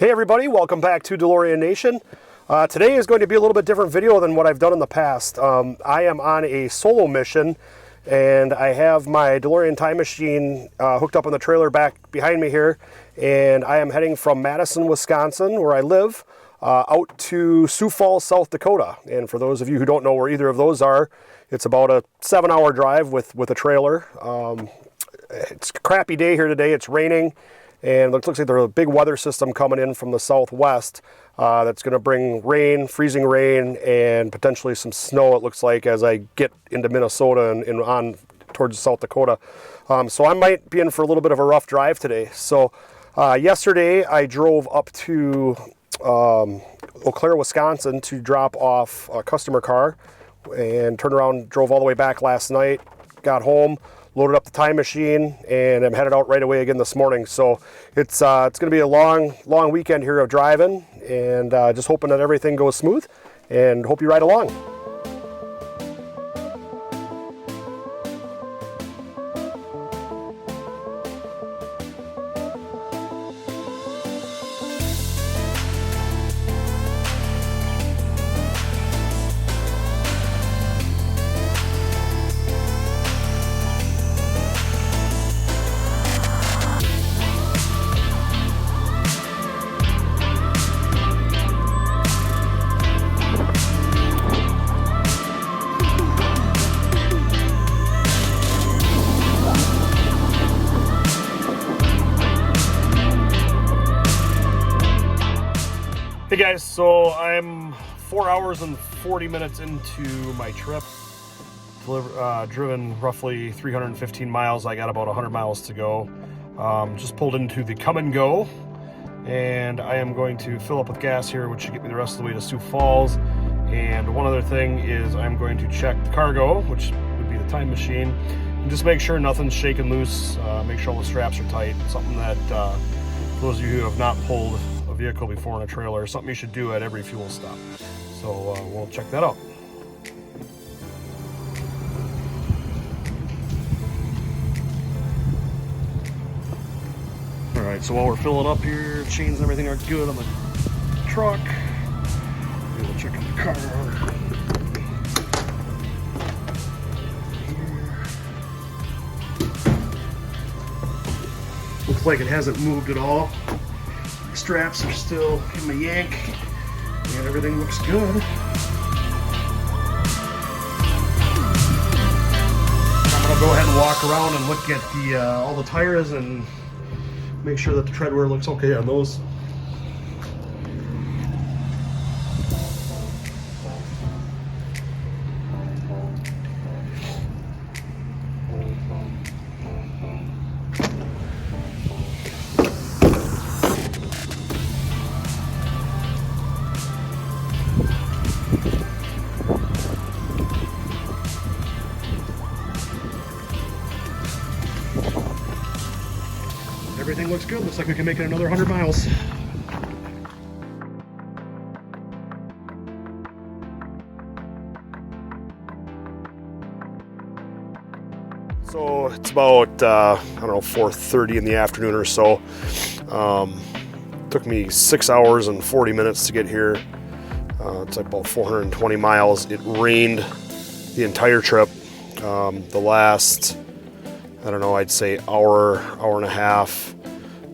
Hey everybody, welcome back to DeLorean Nation. Today is going to be a little bit different video than what I've done in the past. I am on a solo mission and I have my DeLorean Time Machine hooked up on the trailer back behind me here, and I am heading from Madison, Wisconsin, where I live, out to Sioux Falls, South Dakota. And for those of you who don't know where either of those are, it's about a 7-hour drive with a trailer. It's a crappy day here today. It's raining. And it looks like there's a big weather system coming in from the southwest that's going to bring rain, freezing rain, and potentially some snow, it looks like, as I get into Minnesota and on towards South Dakota. So I might be in for a little bit of a rough drive today. So yesterday I drove up to Eau Claire, Wisconsin to drop off a customer car and turned around, drove all the way back last night, got home, loaded up the time machine, and I'm headed out right away again this morning. So it's going to be a long weekend here of driving, and just hoping that everything goes smooth, and hope you ride along. Hey guys, so I'm 4 hours and 40 minutes into my trip. Driven roughly 315 miles. I got about 100 miles to go. Just pulled into the Come and Go, and I am going to fill up with gas here, which should get me the rest of the way to Sioux Falls. And one other thing is I'm going to check the cargo, which would be the time machine, and just make sure nothing's shaking loose, make sure all the straps are tight. Something that for those of you who have not pulled a vehicle before in a trailer, something you should do at every fuel stop. So we'll check that out. All right, so while we're filling up here, chains and everything are good on the truck. We'll check out the car. Looks like it hasn't moved at all. Straps are still in my yank, and everything looks good. I'm gonna go ahead and walk around and look at the all the tires and make sure that the tread wear looks okay on those. Everything looks good. Looks like we can make it another 100 miles. So it's about, I don't know, 4:30 in the afternoon or so. Took me 6 hours and 40 minutes to get here. It's like about 420 miles. It rained the entire trip. The last, I don't know, I'd say hour and a half.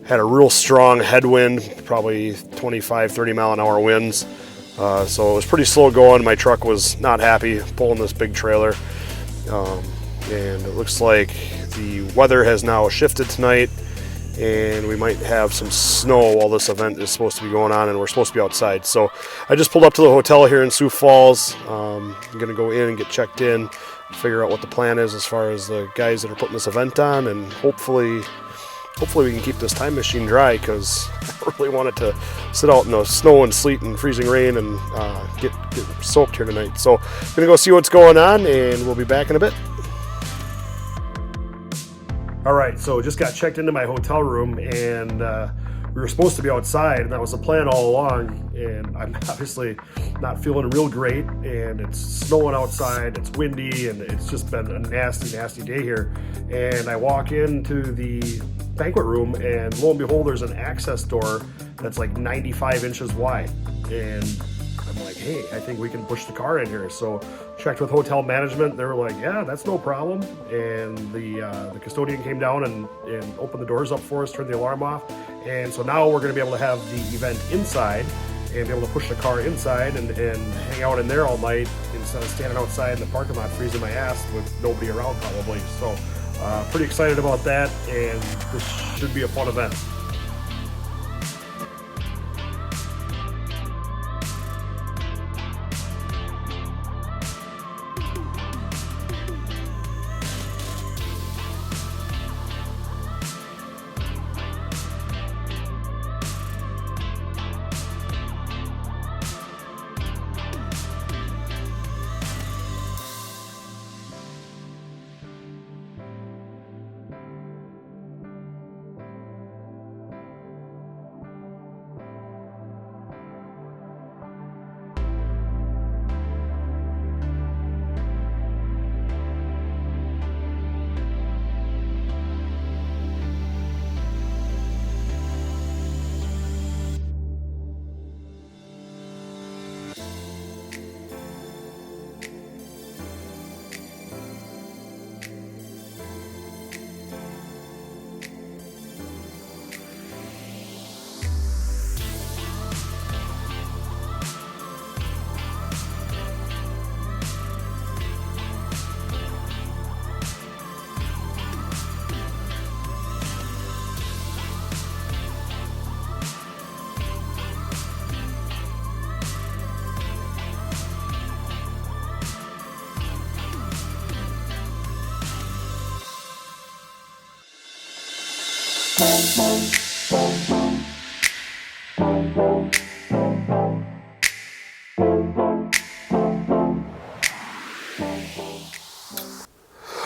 Had a real strong headwind, probably 25-30 mile an hour winds. So it was pretty slow going. My truck was not happy pulling this big trailer. And it looks like the weather has now shifted tonight, and we might have some snow while this event is supposed to be going on, and we're supposed to be outside. So I just pulled up to the hotel here in Sioux Falls. I'm gonna go in and get checked in, figure out what the plan is as far as the guys that are putting this event on, and hopefully we can keep this time machine dry, because I really want it to sit out in the snow and sleet and freezing rain and get soaked here tonight. So I'm gonna go see what's going on, and we'll be back in a bit. All right, so just got checked into my hotel room, and we were supposed to be outside, and that was the plan all along. And I'm obviously not feeling real great, and it's snowing outside, it's windy, and it's just been a nasty day here. And I walk into the banquet room, and lo and behold, there's an access door that's like 95 inches wide. And I'm like, hey, I think we can push the car in here. So checked with hotel management. They were like, yeah, that's no problem. And the custodian came down and opened the doors up for us, turned the alarm off. And so now we're going to be able to have the event inside and be able to push the car inside and hang out in there all night instead of standing outside in the parking lot freezing my ass with nobody around probably. So pretty excited about that, and this should be a fun event.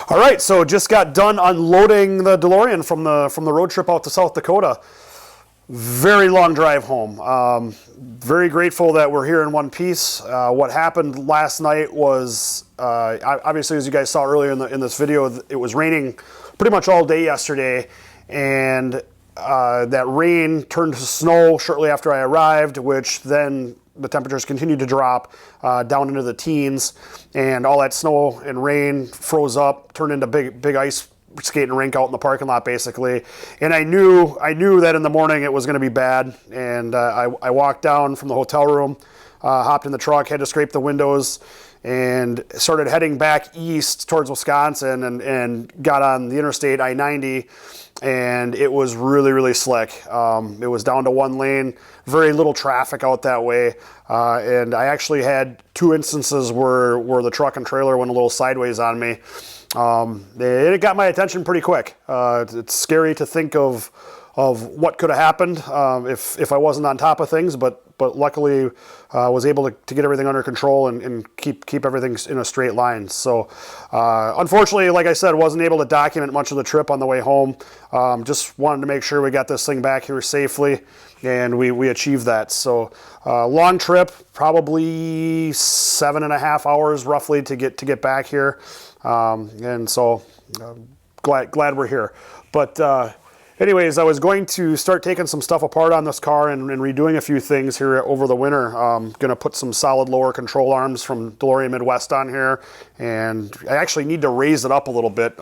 All right, so just got done unloading the DeLorean from the road trip out to South Dakota. Very long drive home. Very grateful that we're here in one piece. What happened last night was, obviously, as you guys saw earlier in this video, it was raining pretty much all day yesterday, and that rain turned to snow shortly after I arrived, which then the temperatures continued to drop down into the teens, and all that snow and rain froze up, turned into big ice skating rink out in the parking lot, basically. And I knew that in the morning it was going to be bad, and I walked down from the hotel room, hopped in the truck, had to scrape the windows, and started heading back east towards Wisconsin, and got on the interstate I-90, and it was really slick. It was down to one lane, very little traffic out that way, and I actually had two instances where the truck and trailer went a little sideways on me. It got my attention pretty quick. It's scary to think of what could have happened if I wasn't on top of things, but luckily was able to get everything under control and keep everything in a straight line. So unfortunately, like I said, wasn't able to document much of the trip on the way home. Just wanted to make sure we got this thing back here safely, and we achieved that. So long trip, probably 7.5 hours roughly to get back here. And so glad we're here. But anyways, I was going to start taking some stuff apart on this car and redoing a few things here over the winter. Going to put some solid lower control arms from DeLorean Midwest on here, and I actually need to raise it up a little bit.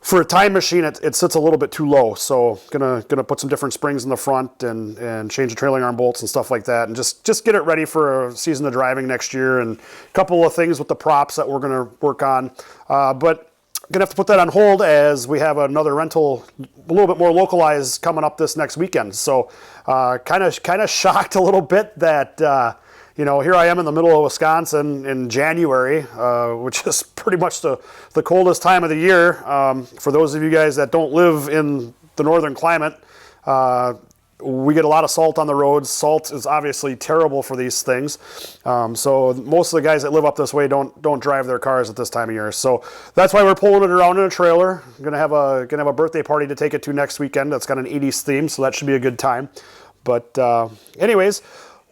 For a time machine, it sits a little bit too low, so gonna put some different springs in the front and change the trailing arm bolts and stuff like that, and just get it ready for a season of driving next year, and a couple of things with the props that we're gonna work on, but gonna have to put that on hold as we have another rental a little bit more localized coming up this next weekend. So kind of shocked a little bit that here I am in the middle of Wisconsin in January, which is pretty much the coldest time of the year. For those of you guys that don't live in the northern climate, we get a lot of salt on the roads. Salt is obviously terrible for these things. So most of the guys that live up this way don't drive their cars at this time of year. So that's why we're pulling it around in a trailer. Gonna have a birthday party to take it to next weekend. That's got an 80s theme, so that should be a good time. But anyways,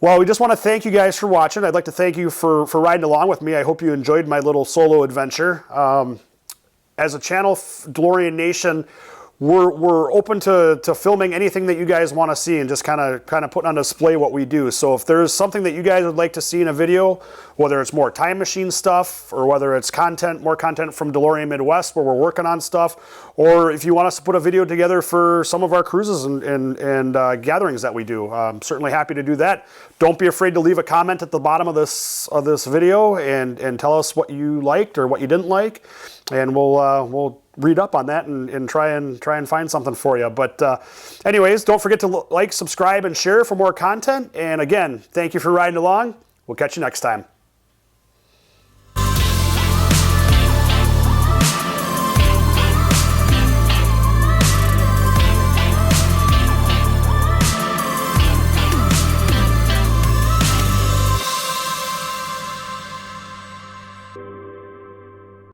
well, we just want to thank you guys for watching. I'd like to thank you for riding along with me. I hope you enjoyed my little solo adventure. As a channel, DeLorean Nation, we're open to filming anything that you guys want to see and just kind of putting on display what we do. So if there's something that you guys would like to see in a video, whether it's more time machine stuff or whether it's more content from DeLorean Midwest where we're working on stuff, or if you want us to put a video together for some of our cruises and gatherings that we do, I'm certainly happy to do that. Don't be afraid to leave a comment at the bottom of this video and tell us what you liked or what you didn't like, and we'll read up on that and try and find something for you. But anyways, don't forget to like, subscribe, and share for more content. And again, thank you for riding along. We'll catch you next time.